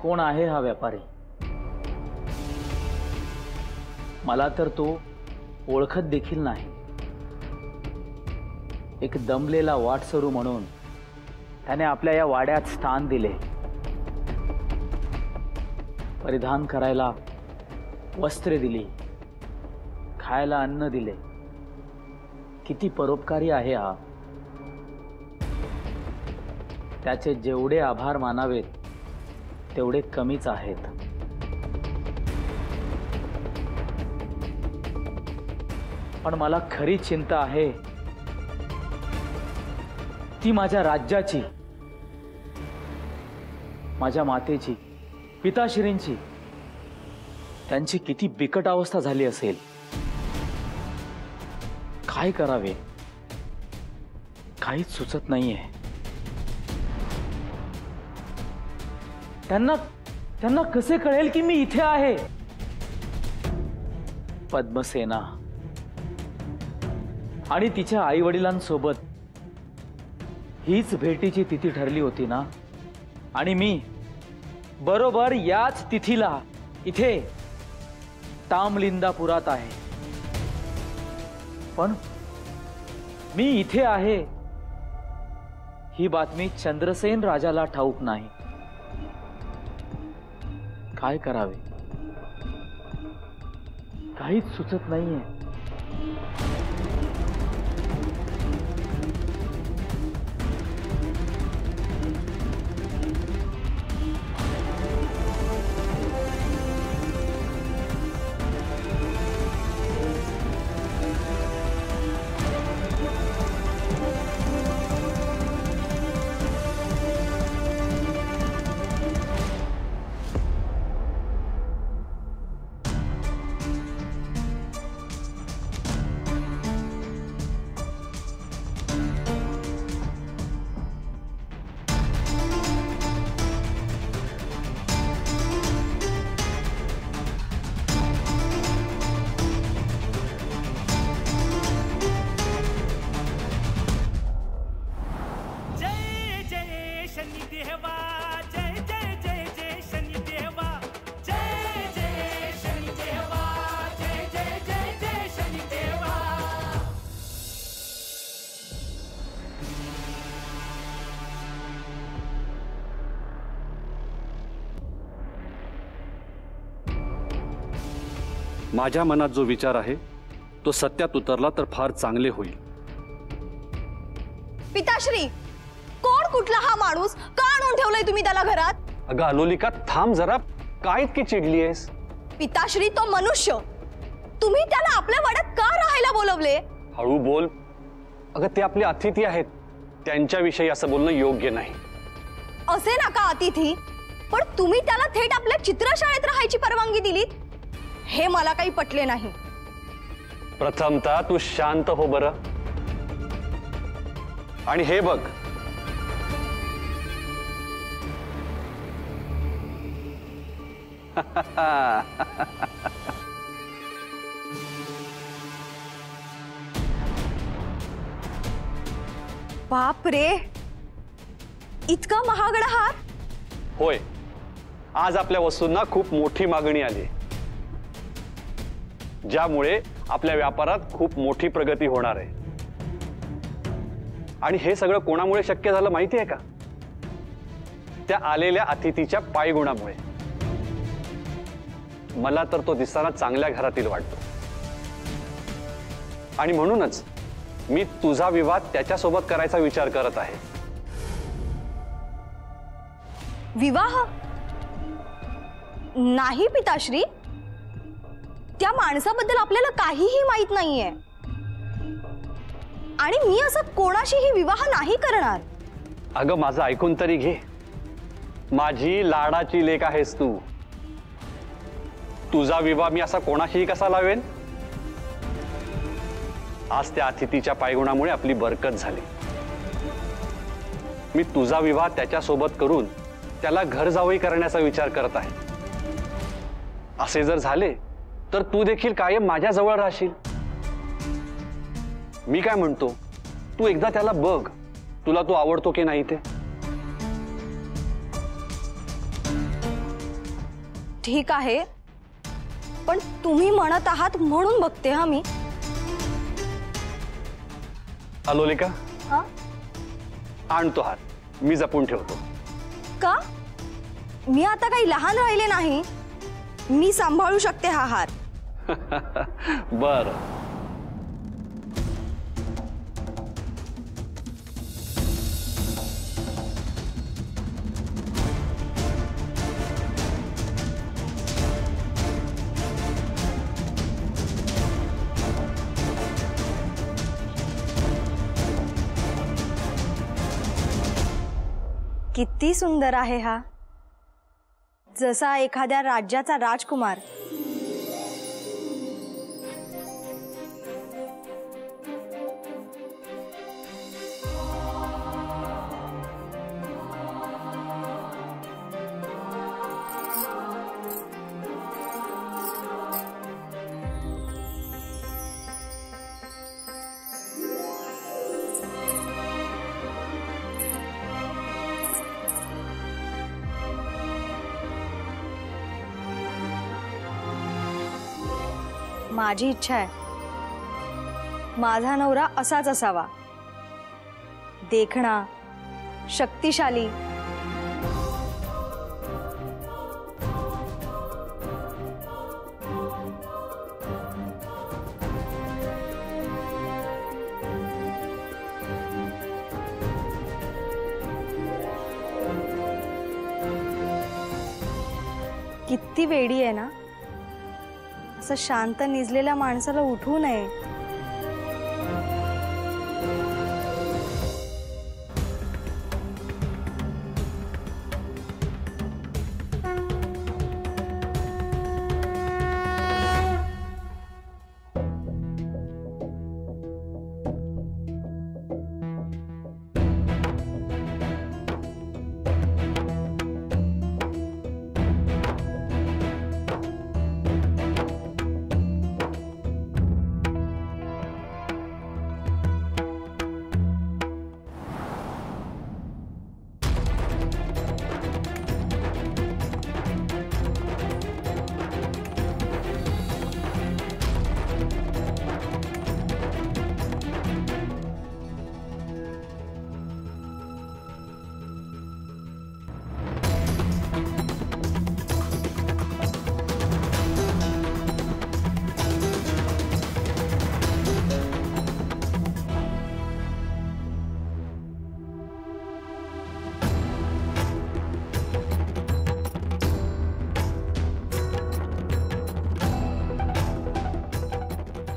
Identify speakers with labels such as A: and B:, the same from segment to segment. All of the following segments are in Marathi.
A: कोण आहे हा व्यापारी? मला तर तो ओळखत देखील नाही। एक दमलेला वाटसरू म्हणून त्याने आपल्या या वाड्यात स्थान दिले, परिधान करायला वस्त्रे दिली, खायला अन्न दिले। किती परोपकारी आहे हा। त्याचे जेवढे आभार मानावेत तेवढे कमीच आहेत। पण मला खरी चिंता आहे ती माझ्या राज्याची, माझ्या मातेची, पिताश्रींची। त्यांची किती बिकट अवस्था झाली असेल। काय करावे काहीच सुचत नाहीये। त्यांना कसे कळेल की मी इथे आहे? पद्मसेना आणि तिच्या आई वडिलांसोबत हीच भेटीची तिथी ठरली होती ना? आणि मी बरोबर याच तिथीला इथे तामलिंदापुरात आहे। पण मी इथे आहे ही बातमी चंद्रसेन राजाला ठाऊक नाही। काय करावे काहीच सुचत नाहीये।
B: माझ्या मनात जो विचार आहे तो सत्यात उतरला तर फार चांगले होईल।
C: पिताश्री, कोण कुठला हा माणूस? का आणून ठेवलंय तुम्ही त्याला घरात?
B: अगं अलोलिका थांब जरा, काय इतकी चिडली आहेस?
C: पिताश्री, तो मनुष्य, तुम्ही त्याला आपल्या वाड्यात का राहायला बोलवले?
B: हळू बोल। अगं ते आपले अतिथी आहेत, त्यांच्याविषयी असं बोलणं योग्य नाही।
C: असे नका अतिथी, पण तुम्ही त्याला थेट आपल्या चित्रशाळेत राहायची परवानगी दिलीत, हे मला काही पटले नाही।
B: प्रथमतः तू शांत हो बरं। आणि हे बघ,
C: बाप रे, इतका महागडा हार?
B: होय, आज आपल्या वस्तूंना खूप मोठी मागणी आली, ज्यामुळे आपल्या व्यापारात खूप मोठी प्रगती होणार आहे। आणि हे सगळं कोणामुळे शक्य झालं माहिती आहे का? त्या आलेल्या अतिथीच्या पायगुणामुळे। मला तर तो दिसताना चांगल्या घरातील वाटतो, आणि म्हणूनच मी तुझा विवाह त्याच्यासोबत करायचा विचार करत आहे।
C: विवाह? नाही पिताश्री, त्या माणसाबद्दल आपल्याला काहीही माहित नाहीये, आणि मी असं कोणाशीही विवाह नाही करणार।
B: अगं माझं ऐकून तरी घे, माझी लाडाची लेक आहेस तू। तुझा विवाह मी असा कोणाशीही कसा लावेन? आज त्या अतिथीच्या पायगुणामुळे आपली बरकत झाली। मी तुझा विवाह त्याच्यासोबत करून त्याला घर जावई करण्याचा विचार करत आहे। असे जर झाले तर तू देखील कायम माझ्या जवळ राहशील। मी काय म्हणतो, तू एकदा त्याला बघ, तुला तो आवडतो की नाही ते।
C: ठीक आहे, पण तुम्ही म्हणत आहात म्हणून बघते हा मी.
B: अलोलिका,
C: हा?
B: आणतो हात, मी जपून ठेवतो.
C: का? मी आता काही लहान राहिले नाही. मी सांभाळू शकते हा हार.
B: बर.
C: किती सुंदर आहे हा, जसा एखाद्या राज्याचा राजकुमार. माझी इच्छा आहे माझा नवरा असाच असावा, देखणा, शक्तिशाली. किती वेडी आहे ना, असं शांत निजलेल्या माणसाला उठवू नये.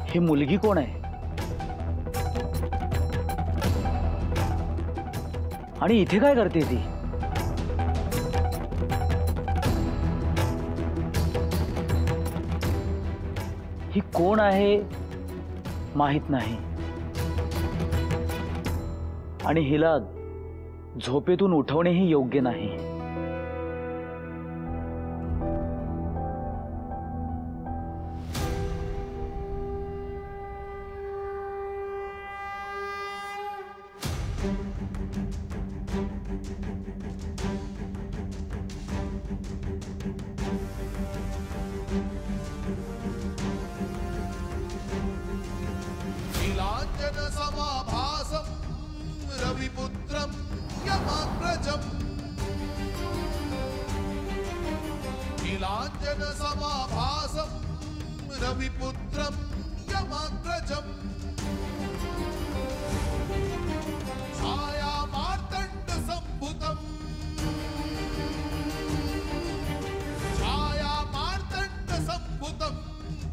A: ही मुलगी कोण आहे आणि इथे काय करते ती? ही कोण आहे माहित नाही आणि हिला झोपेतून उठवणेही योग्य नाही.
D: नीलांजन समाभासं रविपुत्रं यमाग्रजं. नीलांजन समाभासं रविपुत्रं यमाग्रजं. छाया मार्तंड संभुतं. छाया मार्तंड संभुतं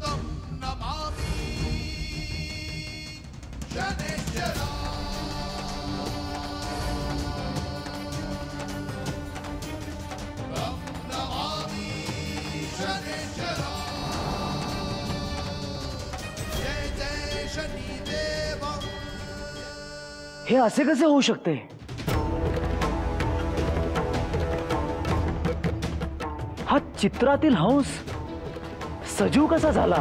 D: तं नमामि शनैश्चरा. तं नमामि शनैश्चरा. जय जय शनिदेव.
A: हे असे कसे होऊ शकते? हा चित्रातील हंस सजीव कसा झाला?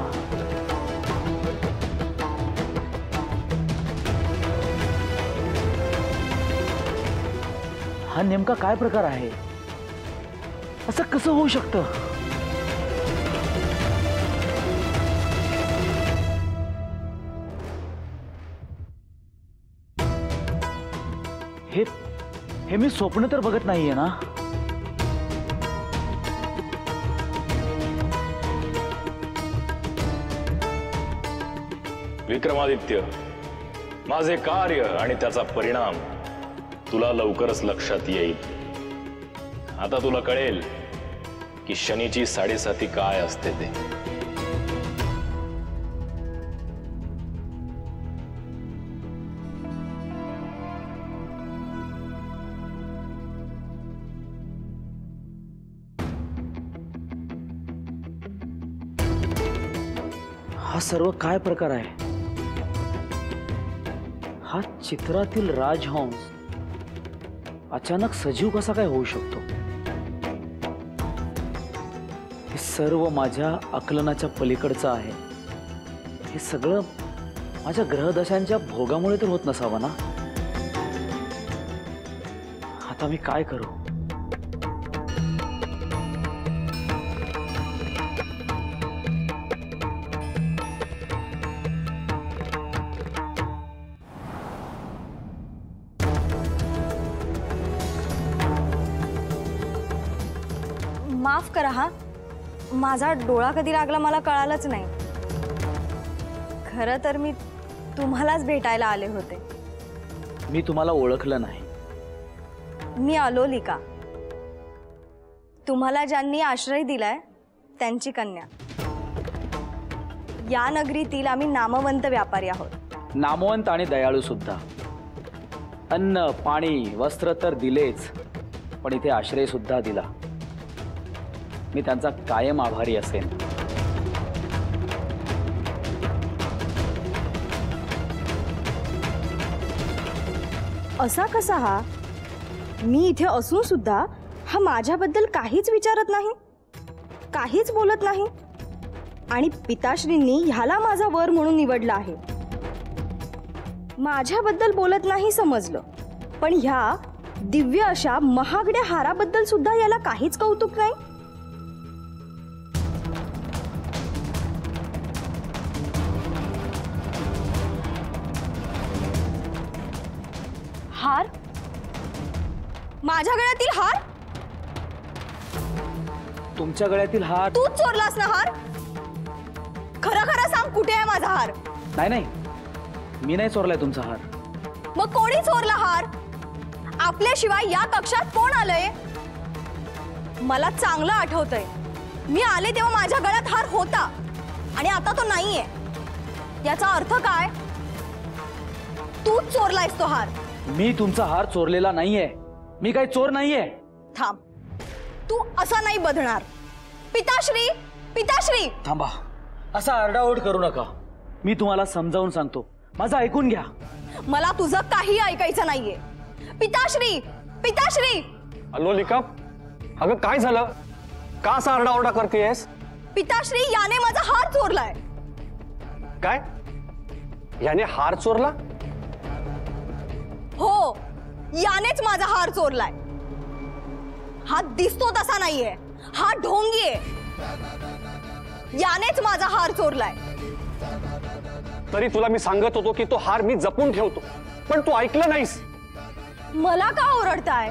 A: हा नेमका काय प्रकार आहे? असं कसं होऊ शकतं? हे मी स्वप्न तर बघत नाहीये ना?
E: विक्रमादित्य, माझे कार्य आणि त्याचा परिणाम तुला लवकरच लक्षात येईल. आता तुला कळेल की शनीची 7.5 काय असते ते.
A: हा सर्व काय प्रकार आहे? हा चित्रातील राजहंस अचानक सजीव कसा काय होऊ शकतो? हे सर्व माझ्या आकलनाच्या पलीकडचं आहे. हे सगळं माझ्या ग्रहदशांच्या भोगामुळे तर होत नसावं ना? आता मी काय करू?
C: माफ करा हा, माझा डोळा कधी लागला मला कळालंच नाही. खरं तर मी तुम्हालाच भेटायला आले होते.
A: मी तुम्हाला ओळखलं नाही.
C: मी अलोलिका, तुम्हाला ज्यांनी आश्रय दिलाय त्यांची कन्या. या नगरीतील आम्ही नामवंत व्यापारी आहोत.
A: नामवंत आणि दयाळू सुद्धा. अन्न पाणी वस्त्र तर दिलेच, पण इथे आश्रय सुद्धा दिला. मी त्यांचा कायम आभारी असेन.
C: असा कसा हा? मी इथे असून सुद्धा हा माझ्याबद्दल काहीच विचारत नाही, काहीच बोलत नाही. आणि पिताश्रींनी ह्याला माझा वर म्हणून निवडलं आहे. माझ्याबद्दल बोलत नाही समजलं, पण ह्या दिव्य अशा महागड्या हाराबद्दल सुद्धा याला काहीच कौतुक नाही. हार? माझ्या गळ्यातील हार?
A: तुमच्या गळ्यातील हार?
C: तूच चोरलास ना हार? खरं खरं सांग, कुठे आहे माझा हार?
A: नाही नाही, मी नाही चोरलाय तुमचा हार.
C: मग कोणी चोरला हार? आपल्याशिवाय या कक्षात कोण आलंय? मला चांगलं आठवतंय, मी आले तेव्हा माझ्या गळ्यात हार होता आणि आता तो नाहीये. याचा अर्थ काय? तूच चोरलायस तो हार.
A: मी तुमचा हार चोरलेला नाहीये. मी काही चोर नाहीये.
C: थांब, तू असा नाही बधणार. पिताश्री, पिताश्री!
A: थांबा, असा आरडाओरड करू नका. मी तुम्हाला समजावून सांगतो, माझं ऐकून घ्या.
C: मला तुझं काही ऐकायचं नाहीये. पिताश्री, पिताश्री!
B: अलोलिका, अगं काय झालं? का असा आरडाओरडा करतेयस?
C: पिताश्री, याने माझा हार चोरलाय.
B: काय? याने हार चोरला?
C: हो, यानेच माझा हार चोरलाय. हा दिसतो तसा नाहीये, हा ढोंगी आहे. यानेच माझा हार चोरलाय.
B: तरी तुला मी सांगत होतो की तो हार मी जपून ठेवतो, पण तू ऐकलं नाहीस.
C: मला का ओरडताय?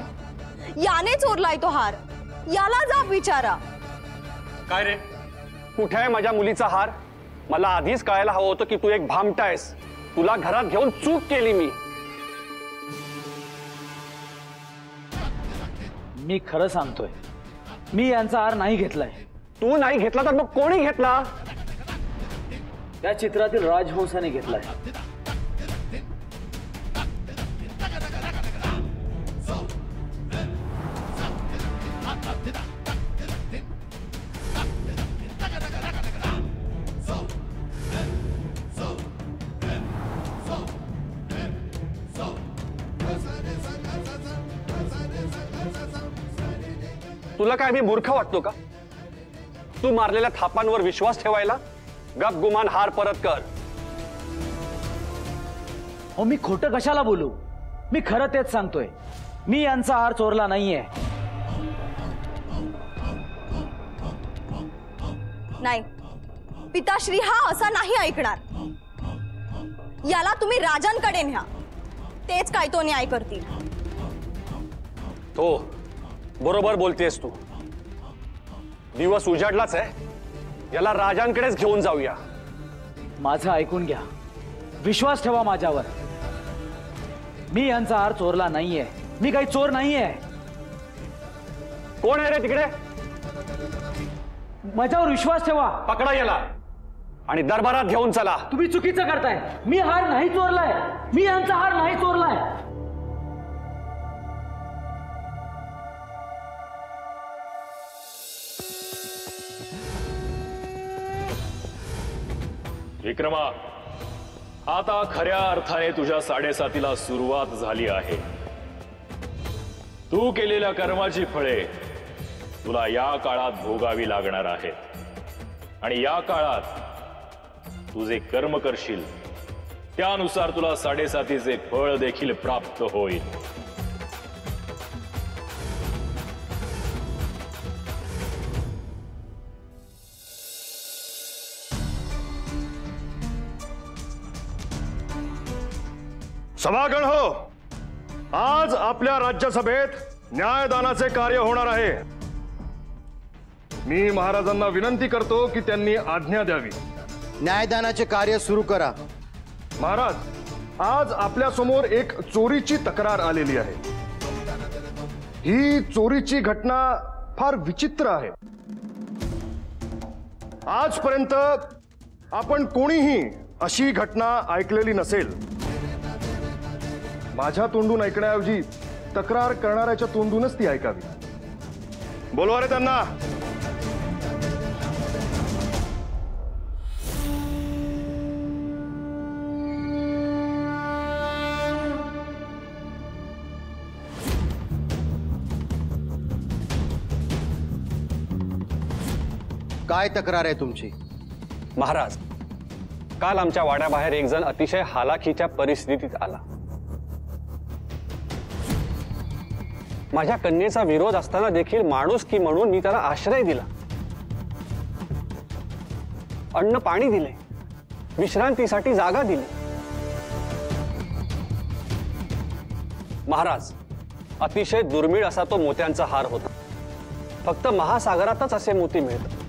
C: याने चोरलाय तो हार. याला जाब विचारा.
B: काय रे, कुठे आहे माझ्या मुलीचा हार? मला आधीच कळायला हवं होतं की तू एक भामटा आहेस. तुला घरात घेऊन चूक केली मी.
A: मी खरं सांगतोय, मी यांचा हार नाही घेतलाय.
B: तू नाही घेतला तर मग कोणी घेतला?
A: त्या चित्रातील राजहंसाने घेतलाय.
B: तुला काय मी मूर्ख वाटतो का? तू मारलेल्या थापांवर विश्वास ठेवायला? गप गुमान हार परत कर.
A: हो, मी खोटं कशाला बोलू? मी खरं तेच सांगतोय. मी यांचा हार चोरला नाहीये.
C: नाही, पिताश्री हा असा नाही ऐकणार. याला तुम्ही राजांकडे न्या, तेच काय तो न्याय करतील.
B: हो, बरोबर बोलतेस तू. दिवस उजाडलाच आहे. याला राजांकडेच घेऊन जाऊया.
A: माझं ऐकून घ्या, विश्वास ठेवा माझ्यावर. मी यांचा हार चोरला नाहीये. मी काही चोर नाहीये.
B: कोण आहे रे तिकडे?
A: माझ्यावर विश्वास ठेवा.
B: पकडा याला आणि दरबारात घेऊन चला.
A: तुम्ही चुकीचं करताय. मी हार नाही चोरलाय. मी यांचा हार नाही चोरलाय.
E: विक्रमा, आता खऱ्या अर्थाने तुझ्या साडेसातीला सुरुवात झाली आहे. तू केलेल्या कर्माची फळे तुला या काळात भोगावी लागणार आहेत आणि या काळात तू जे कर्म करशील त्यानुसार तुला साडेसातीचे फळ देखील प्राप्त होईल.
F: सभागण हो, आज आपल्या राज्यसभेत न्यायदानाचे कार्य होणार आहे. मी महाराजांना विनंती करतो की त्यांनी आज्ञा द्यावी.
G: न्यायदानाचे कार्य सुरू करा.
F: महाराज, आज आपल्या समोर एक चोरीची तक्रार आलेली आहे. ही चोरीची घटना फार विचित्र आहे. आजपर्यंत आपण कोणीही अशी घटना ऐकलेली नसेल. माझ्या तोंडून ऐकण्याऐवजी तक्रार करणाऱ्याच्या तोंडूनच ती ऐकावी. बोलवा रे त्यांना.
G: काय तक्रार आहे तुमची?
B: महाराज, काल आमच्या वाड्याबाहेर एक जण अतिशय हालाखीच्या परिस्थितीत आला. माझ्या कन्येचा विरोध असताना देखील माणुसकी म्हणून मी त्याला आश्रय दिला, अन्न पाणी दिले, विश्रांतीसाठी जागा दिली. महाराज, अतिशय दुर्मिळ असा तो मोत्यांचा हार होता. फक्त महासागरातच असे मोती मिळतात.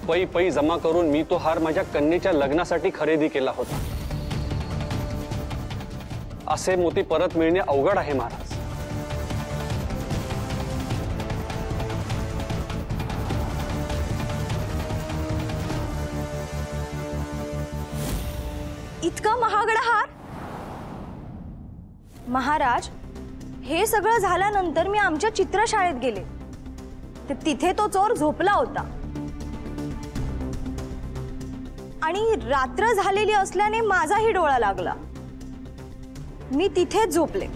B: पै पै जमा करून मी तो हार माझ्या कन्येच्या लग्नासाठी खरेदी केला होता. असे मोती परत मिळणे अवघड आहे महाराज.
C: इतका महागडा हार? महाराज, हे सगळं झाल्यानंतर मी आमच्या चित्रशाळेत गेले. तिथे तो चोर झोपला होता आणि रात्र झालेली असल्याने माझाही डोळा लागला. मी तिथेच झोपले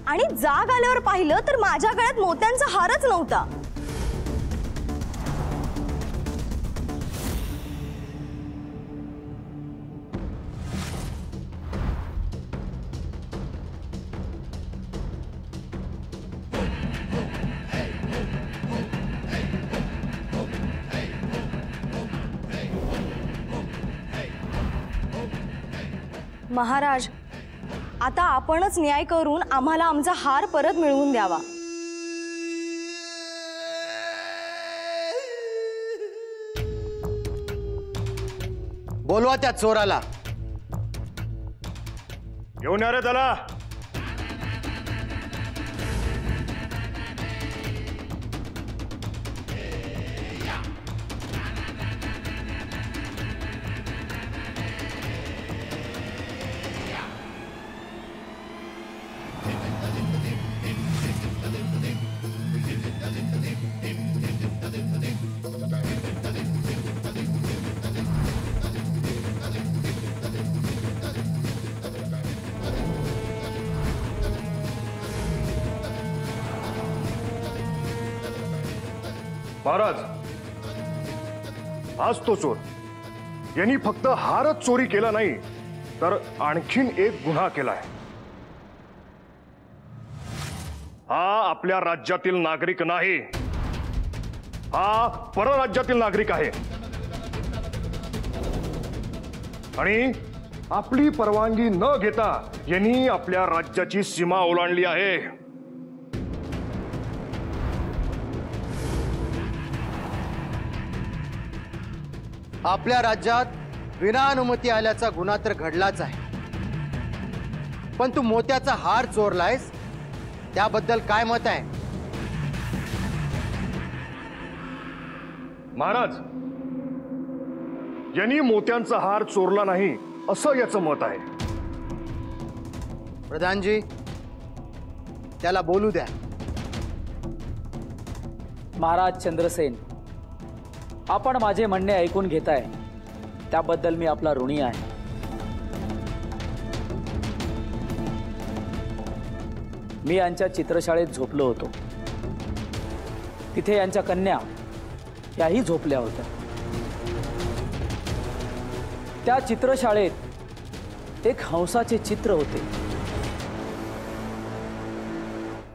C: आणि जाग आल्यावर पाहिलं तर माझ्या गळ्यात मोत्यांचा हारच नव्हता. महाराज, आता आपणच न्याय करून आम्हाला आमचा हार परत मिळवून द्यावा.
G: बोलवा त्या चोराला.
F: घेऊन या रे त्याला. महाराज, आज तो चोर यांनी फक्त हारच चोरी केला नाही तर आणखीन एक गुन्हा केलाय. हा आपल्या राज्यातील नागरिक नाही, हा परराज्यातील नागरिक आहे आणि आपली परवानगी न घेता यांनी आपल्या राज्याची सीमा ओलांडली आहे.
G: आपल्या राज्यात विना अनुमती आल्याचा गुन्हा तर घडलाच आहे, पण तू मोत्याचा हार चोरलायस त्याबद्दल काय मत आहे?
F: महाराज, यांनी मोत्यांचा हार चोरला नाही असं याचं मत आहे.
G: प्रधानजी, त्याला बोलू द्या.
A: महाराज चंद्रसेन, आपण माझे म्हणणे ऐकून घेताय त्याबद्दल मी आपला ऋणी आहे. मी यांच्या चित्रशाळेत झोपलो होतो. तिथे यांच्या कन्या याही झोपल्या होत्या. त्या चित्रशाळेत एक हंसाचे चित्र होते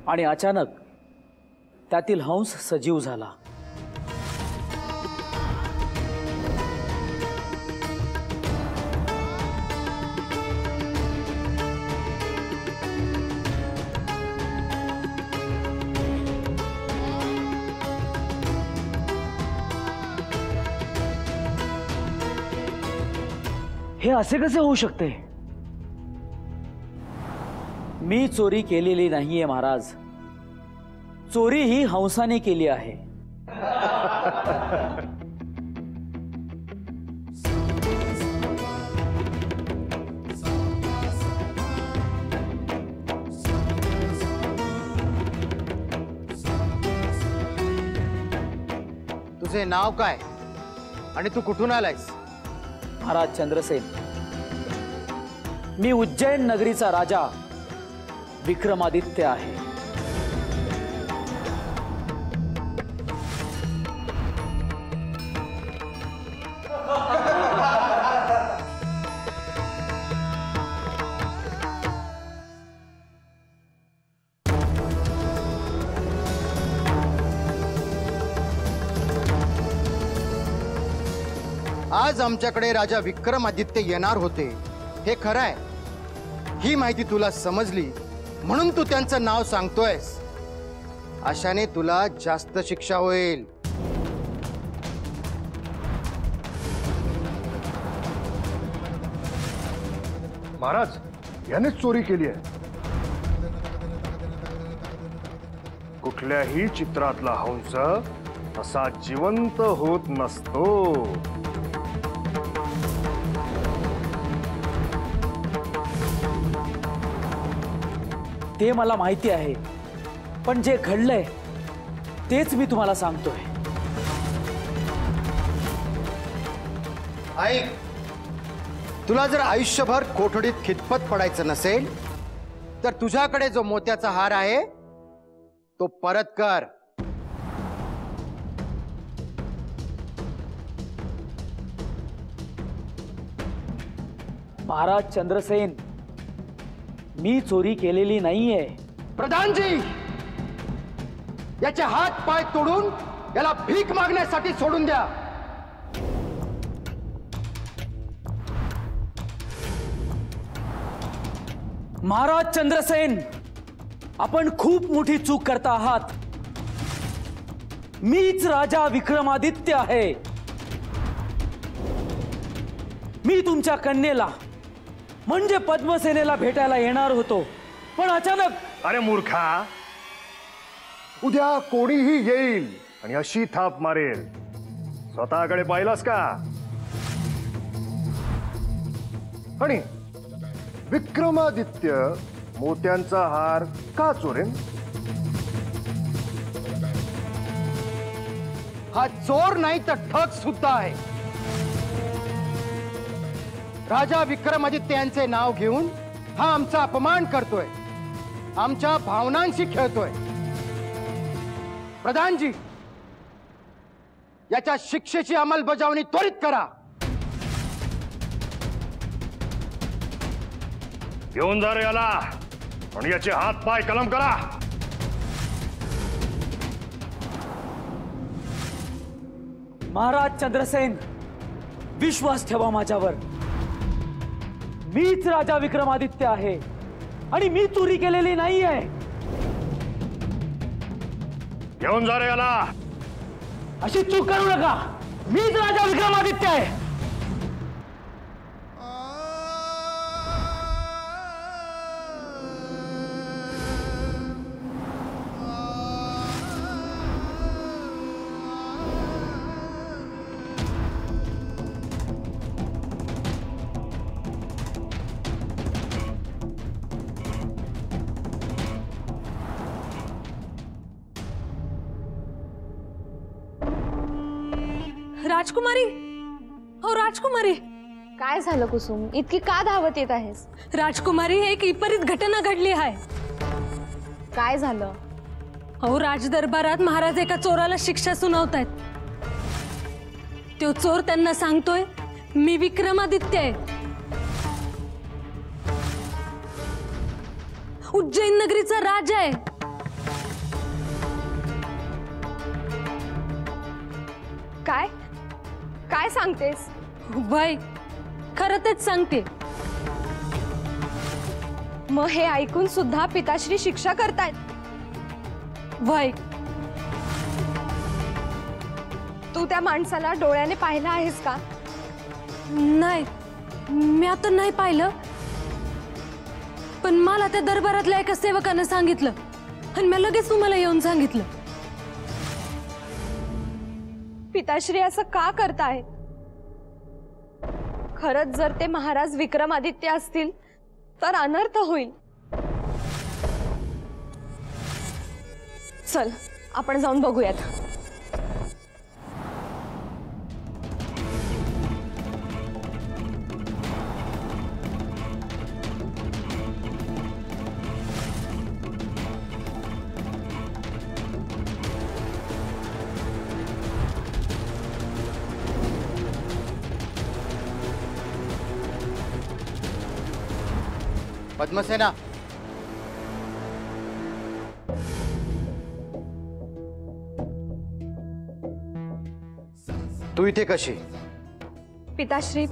A: आणि अचानक त्यातील हंस सजीव झाला. हे असे कसे होऊ शकते? मी चोरी केलेली नाहीये महाराज. चोरी ही हंसाने केली आहे.
G: तुझे नाव काय आणि तू कुठून आलायस?
A: महाराज चंद्रसेन, मी उज्जैन नगरीचा राजा विक्रमादित्य आहे.
G: आज आमच्याकडे राजा विक्रमादित्य येणार होते हे खरं आहे. ही माहिती तुला समजली म्हणून तू त्यांचं नाव सांगतोयस. अशाने तुला जास्त शिक्षा होईल.
F: महाराज, यानेच चोरी केली आहे. कुठल्याही चित्रातला हंस असा जिवंत होत नसतो.
A: ते मला माहिती आहे, पण जे घडलंय तेच मी तुम्हाला सांगतोय.
G: ऐक, तुला जर आयुष्यभर कोठडीत खितपत पडायचं नसेल तर तुझ्याकडे जो मोत्याचा हार आहे तो परत कर.
A: महाराज चंद्रसेन, मी चोरी केलेली नाहीये.
G: प्रधानजी, याचे हात पाय तोडून याला भीक मागण्यासाठी सोडून द्या.
A: महाराज चंद्रसेन, आपण खूप मोठी चूक करता आहात. मीच राजा विक्रमादित्य आहे. मी तुमच्या कन्येला म्हणजे पद्मसेनेला भेटायला येणार होतो, पण अचानक.
F: अरे मूर्खा, उद्या कोणीही येईल आणि अशी थाप मारेल. स्वतःकडे पाहिलास का? आणि विक्रमादित्य मोत्यांचा हार का चोरेन?
G: हा चोर नाही तर ठग सुद्धा आहे. राजा विक्रमादित्य यांचे नाव घेऊन हा आमचा अपमान करतोय, आमच्या भावनांशी खेळतोय. प्रधानजी, याच्या शिक्षेची अंमलबजावणी त्वरित करा.
F: घेऊन जा रे याला आणि याचे हात पाय कलम करा.
A: महाराज चंद्रसेन, विश्वास ठेवा माझ्यावर. मीच राजा विक्रमादित्य आहे आणि मी चोरी केलेली नाहीये.
F: घेऊन जा रे याला.
A: अशी चूक करू नका. मीच राजा विक्रमादित्य आहे.
H: राजकुमारी, हो राजकुमारी.
C: काय झालं कुसुम, इतकी का धावत येत आहेस?
H: राजकुमारी, एक विपरीत घटना घडली आहे.
C: काय झालं?
H: हो, राजदरबारात महाराज एका चोराला शिक्षा सुनावतायत. तो चोर त्यांना सांगतोय मी विक्रमादित्य आहे. उज्जैन नगरीचा राजा आहे.
C: काय काय सांगतेस?
H: वय, खरं तेच सांगते.
C: मग हे ऐकून सुद्धा पिताश्री शिक्षा करतायत?
H: वय,
C: तू त्या माणसाला डोळ्याने पाहिलं आहेस का?
H: नाही, मी आता नाही पाहिलं. पण मला त्या दरबारातल्या एका सेवकानं सांगितलं आणि मी लगेच तुम्हाला येऊन सांगितलं.
C: पिताश्री असं का करताय? खरंच जर ते महाराज विक्रमादित्य असतील तर अनर्थ होईल. चल, आपण जाऊन बघूयात.
G: पद्मसेना, तू इथे कशी?
C: पिताश्री,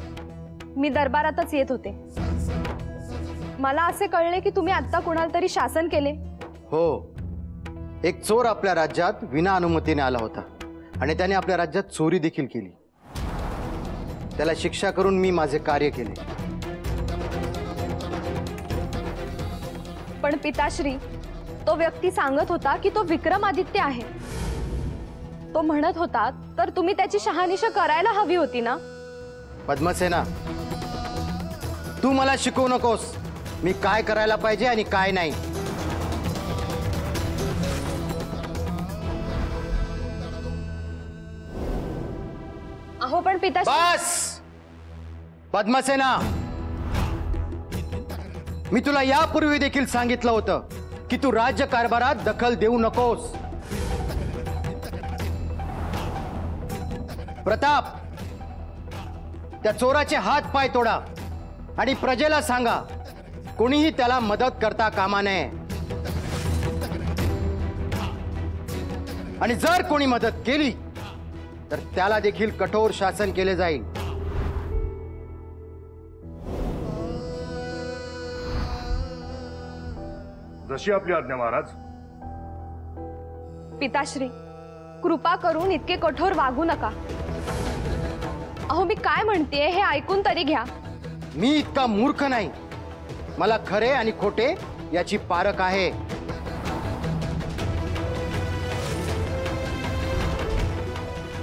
C: मी दरबारातच येत होते. मला असे कळले की तुम्ही आता कुणाला तरी शासन केले.
G: हो, एक चोर आपल्या राज्यात विना अनुमतीने आला होता आणि त्याने आपल्या राज्यात चोरी देखील केली. त्याला शिक्षा करून मी माझे कार्य केले.
C: पण पिताश्री, तो व्यक्ती सांगत होता की तो विक्रमादित्य आहे. तो म्हणत होता तर तुम्ही त्याची शहानिशा करायला हवी होती ना?
G: पद्मसेना, तू मला शिकवू नकोस मी काय करायला पाहिजे आणि काय नाही.
C: अहो पण पिताश्री.
G: बस पद्मसेना, मी तुला यापूर्वी देखील सांगितलं होतं की तू राज्यकारभारात दखल देऊ नकोस. प्रताप, त्या चोराचे हात पाय तोडा आणि प्रजेला सांगा कोणीही त्याला मदत करता कामा नये. आणि जर कोणी मदत केली तर त्याला देखील कठोर शासन केले जाईल.
F: जशी आपली आज्ञा महाराज.
C: पिताश्री, कृपा करून इतके कठोर वागू नका. अहो, मी काय म्हणतेय हे ऐकून तरी घ्या.
G: मी इतका मूर्ख नाही. मला खरे आणि खोटे याची पारख आहे.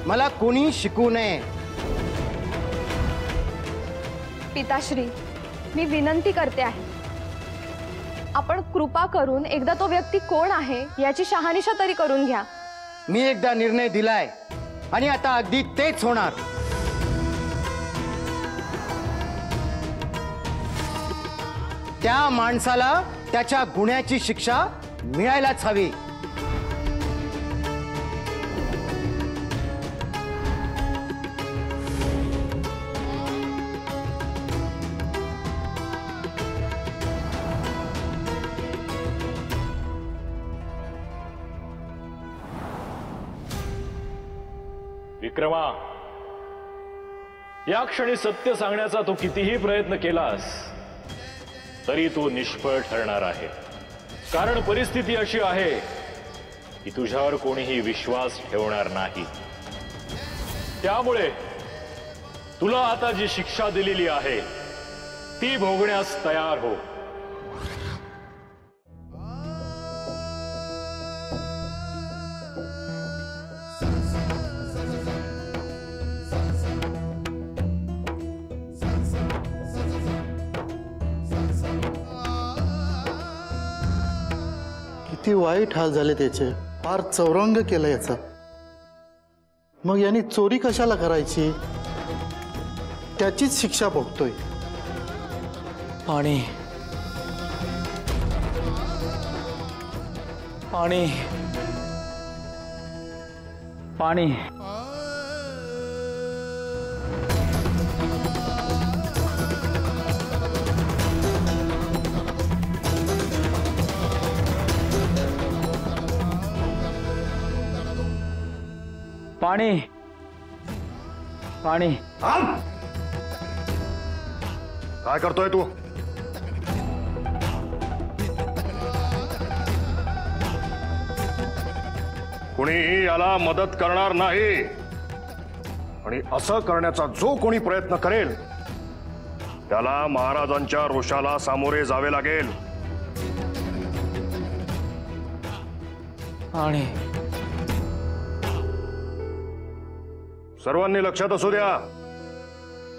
G: मला कोणी शिकवू नये.
C: पिताश्री, मी विनंती करते आहे, आपण कृपा करून एकदा तो व्यक्ती कोण आहे याची शहानिशा तरी करून घ्या.
G: मी एकदा निर्णय दिलाय आणि आता अगदी तेच होणार. त्या माणसाला त्याच्या गुन्ह्याची शिक्षा मिळायलाच हवी.
E: विक्रमा, या क्षणी सत्य सांगण्याचा तू कितीही प्रयत्न केलास तरी तो निष्फळ ठरणार आहे. कारण परिस्थिती अशी आहे की तुझ्यावर कोणीही विश्वास ठेवणार नाही. त्यामुळे तुला आता जी शिक्षा दिलेली आहे ती भोगण्यास तयार हो.
I: किती वाईट हाल झाले त्याचे, फार चौरंग केलं याचा. मग यांनी चोरी कशाला करायची? त्याचीच शिक्षा भोगतोय.
A: पाणी पाणी पाणी पाणी पाणी.
F: काय करतोय तू? कुणीही याला मदत करणार नाही आणि असं करण्याचा जो कोणी प्रयत्न करेल त्याला महाराजांच्या रोषाला सामोरे जावे लागेल.
A: आणि
F: सर्वांनी लक्षात असू द्या,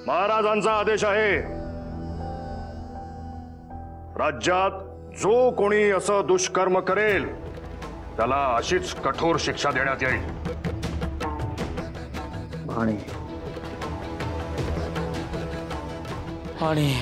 F: महाराजांचा आदेश आहे. राज्यात जो कोणी असं दुष्कर्म करेल त्याला अशीच कठोर शिक्षा देण्यात येईल.
A: पाणी पाणी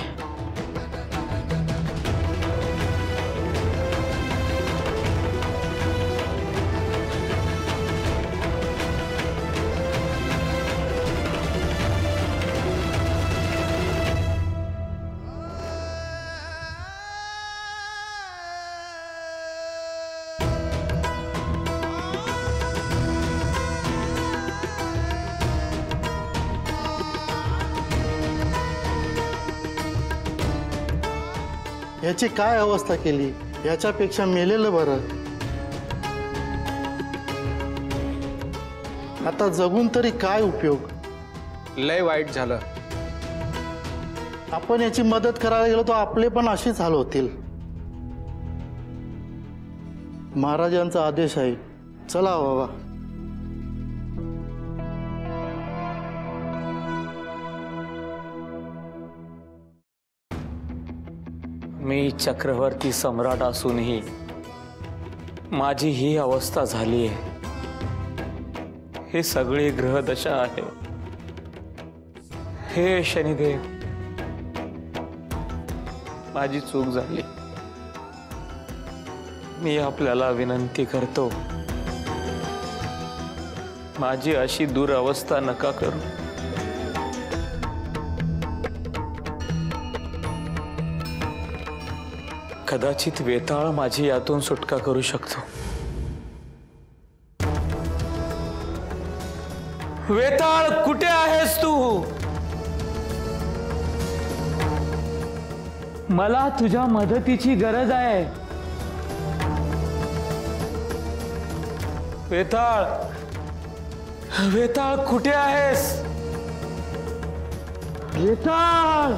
I: याची काय अवस्था केली? याच्यापेक्षा मेलेलं बरं. आता जगून तरी काय उपयोग?
J: लय वाईट झालं.
I: आपण याची मदत करायला गेलो तर आपले पण अशीच हाल होतील. महाराजांचा आदेश आहे, चला बाबा.
A: मी चक्रवर्ती सम्राट असूनही माझी ही अवस्था झाली आहे. हे सगळी ग्रहदशा आहे. हे शनिदेव, माझी चूक झाली. मी आपल्याला विनंती करतो, माझी अशी दुरवस्था नका करू. कदाचित वेताळ माझी यातून सुटका करू शकतो. वेताळ, कुठे आहेस तू? मला तुझ्या मदतीची गरज आहे. वेताळ, वेताळ, कुठे आहेस? वेताळ,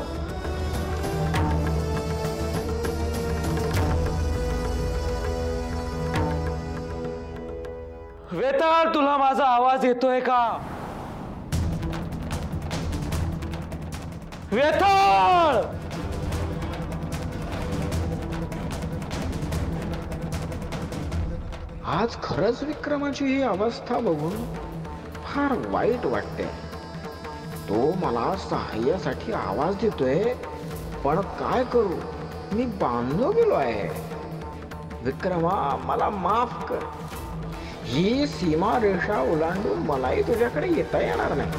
A: वेताळ, तुला माझा आवाज येतोय का? वेताळ,
J: आज खरंच विक्रमाची ही अवस्था बघून फार वाईट वाटते. तो मला सहाय्यासाठी आवाज देतोय, पण काय करू, मी बांधलो गेलो आहे. विक्रमा, मला माफ कर. ही सीमा रेषा ओलांडून मलाही तुझ्याकडे येता येणार नाही.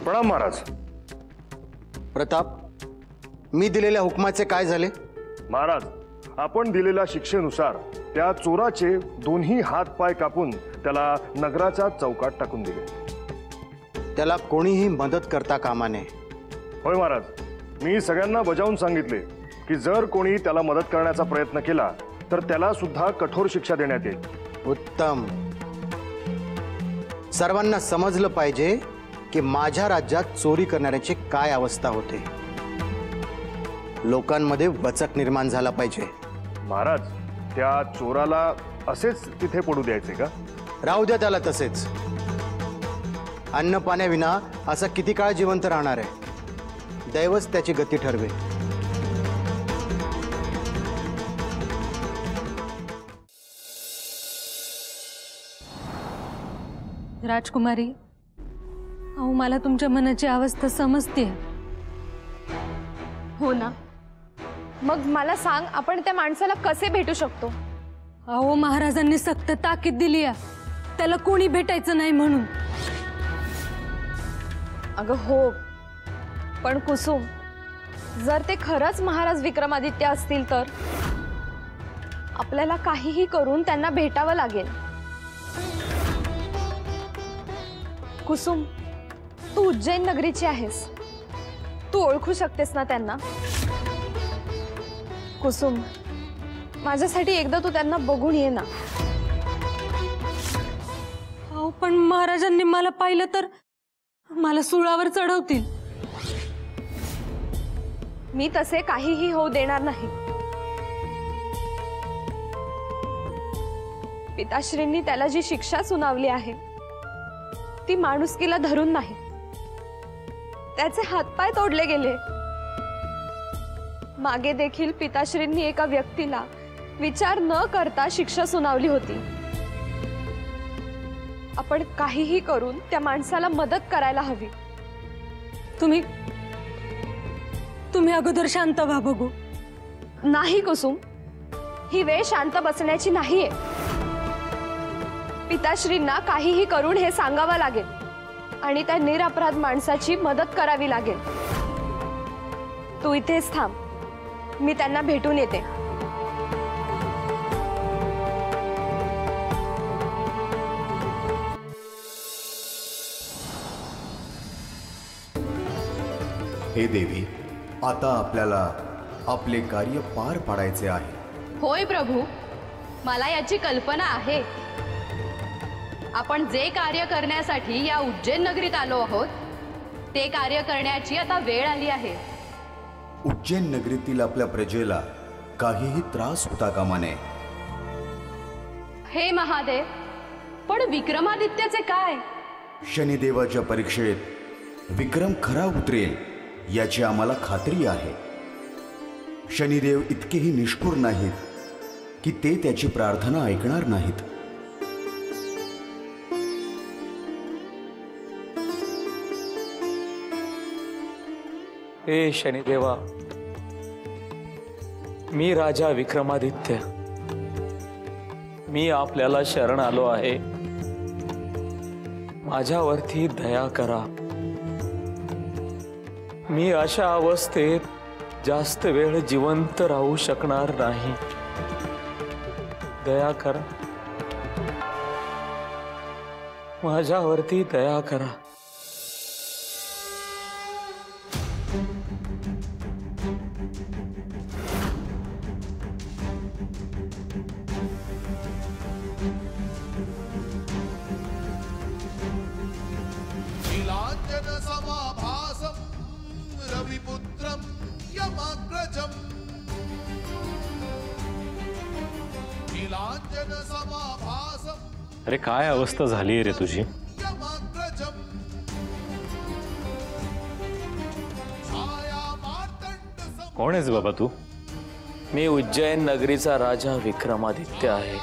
F: प्रणाम महाराज.
G: प्रताप, मी दिलेल्या हुकमाचे काय झाले?
F: महाराज, आपण दिलेल्या शिक्षेनुसार त्या चोराचे दोन्ही हात पाय कापून त्याला नगराच्या चौकात टाकून दिले.
G: त्याला कोणीही मदत करता कामा नये.
F: होय महाराज, मी सगळ्यांना बजावून सांगितले की जर कोणी त्याला मदत करण्याचा प्रयत्न केला तर त्याला सुद्धा कठोर शिक्षा देण्यात येईल.
G: उत्तम. सर्वांना समजलं पाहिजे की माझ्या राज्यात चोरी करणाऱ्याची काय अवस्था होते. लोकांमध्ये वचक निर्माण झाला पाहिजे.
F: महाराज, त्या चोराला असेच तिथे पडू द्यायचे का?
G: राहू द्या त्याला तसेच. अन्न पाण्याविना असा किती काळ जिवंत राहणार आहे? दैवच त्याची गती ठरवे.
H: राजकुमारी, अहो मला तुमच्या मनाची अवस्था समजते.
C: हो ना, मग मला सांग, आपण त्या माणसाला कसे भेटू शकतो?
H: अहो महाराजांनी सक्त ताकीद दिली आहे त्याला कोणी भेटायचं नाही म्हणून.
C: अगं हो, पण कुसुम, जर ते खरंच महाराज विक्रमादित्य असतील तर आपल्याला काहीही करून त्यांना भेटावं लागेल. कुसुम, तू उज्जैन नगरीची आहेस, तू ओळखू शकतेस ना त्यांना? कुसुम, माझ्यासाठी एकदा तू त्यांना बघून ये ना.
H: अहो पण महाराजांनी मला पाहिलं तर मला सुळावर चढवतील.
C: मी तसे काहीही होऊ देणार नाही. पिताश्रींनी त्याला जी शिक्षा सुनावली आहे ती माणुसकीला धरून नाही. त्याचे हातपाय तोडले गेले. मागे देखील पिताश्रींनी एका व्यक्तीला विचार न करता शिक्षा सुनावली होती. आपण काहीही करून त्या माणसाला मदत करायला हवी.
H: तुम्ही अगोदर शांत व्हा बघू.
C: नाही कुसुम, ही वेळ शांत बसण्याची नाहीये. पिताश्रींना काहीही करून हे सांगावं लागेल आणि त्या निरपराध माणसाची मदत करावी लागेल. तू इथेच थांब, मी त्यांना भेटून येते.
K: हे देवी, आता आपल्याला आपले कार्य पार पाडायचे आहे.
L: होय प्रभू, मला याची कल्पना आहे. आपण जे कार्य करण्यासाठी या उज्जैन नगरीत आलो आहोत ते कार्य करण्याची आता वेळ आली आहे.
K: उज्जैन नगरीतील आपल्या प्रजेला काहीही त्रास होता कामा नये.
L: हे महादेव, पण विक्रमादित्याचे काय?
K: शनिदेवाच्या परीक्षेत विक्रम खरा उतरेल याची आम्हाला खात्री आहे. शनिदेव इतकेही निष्ठुर नाहीत की ते त्याची प्रार्थना ऐकणार नाहीत.
A: हे शनिदेवा, मी राजा विक्रमादित्य, मी आपल्याला शरण आलो आहे. माझ्यावरती दया करा. मी अशा अवस्थेत जास्त वेळ जिवंत राहू शकणार नाही. दया करा, माझ्यावरती दया करा.
D: नीलांजन समाभासं रविपुत्रं यमाग्रजं नीलांजन समाभासं
E: अरे काय अवस्था झाली रे तुझी?
D: यमाग्रजं छाया मार्तंड
E: कोण आहेस बाबा तू?
A: मी उज्जैन नगरीचा राजा विक्रमादित्य आहे.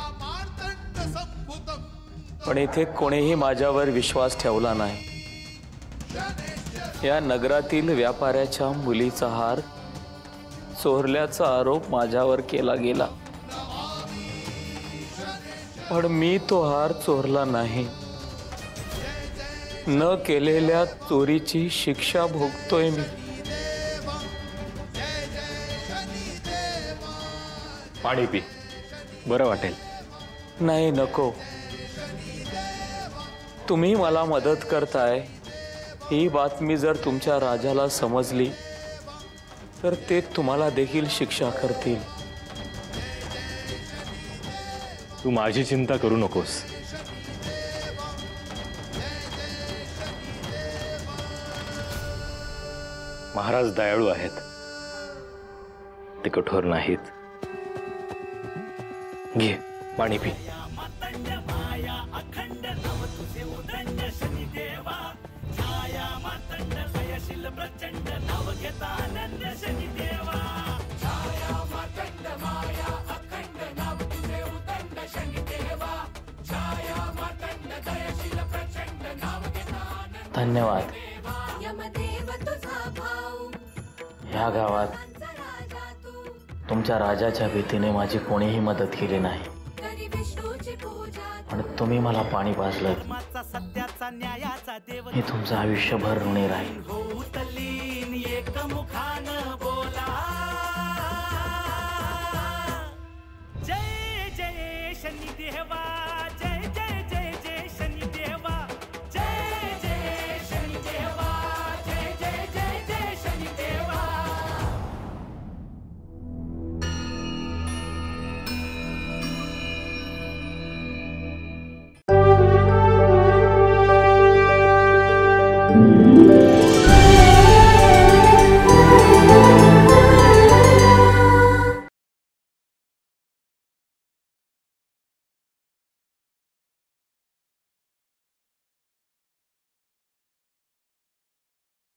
A: पण इथे कोणीही माझ्यावर विश्वास ठेवला नाही. या नगरातील व्यापाऱ्याच्या मुलीचा हार चोरल्याचा आरोप माझ्यावर केला गेला. पण मी तो हार चोरला नाही. न केलेल्या चोरीची शिक्षा भोगतोय मी.
E: पाणी पी, बरं वाटेल.
A: नाही नको. तुम्ही मला मदत करताय ही बातमी जर तुमच्या राजाला समजली तर ते तुम्हाला देखील शिक्षा करतील.
E: तू माझी चिंता करू नकोस. महाराज दयाळू आहेत, ते कठोर नाहीत. घे पाणी पी.
A: धन्यवाद. ह्या गावात तुमच्या राजाच्या भीतीने माझी कोणीही मदत केली नाही, पण तुम्ही मला पाणी पाजलं. मी तुमचं आयुष्यभर ऋणी राहील.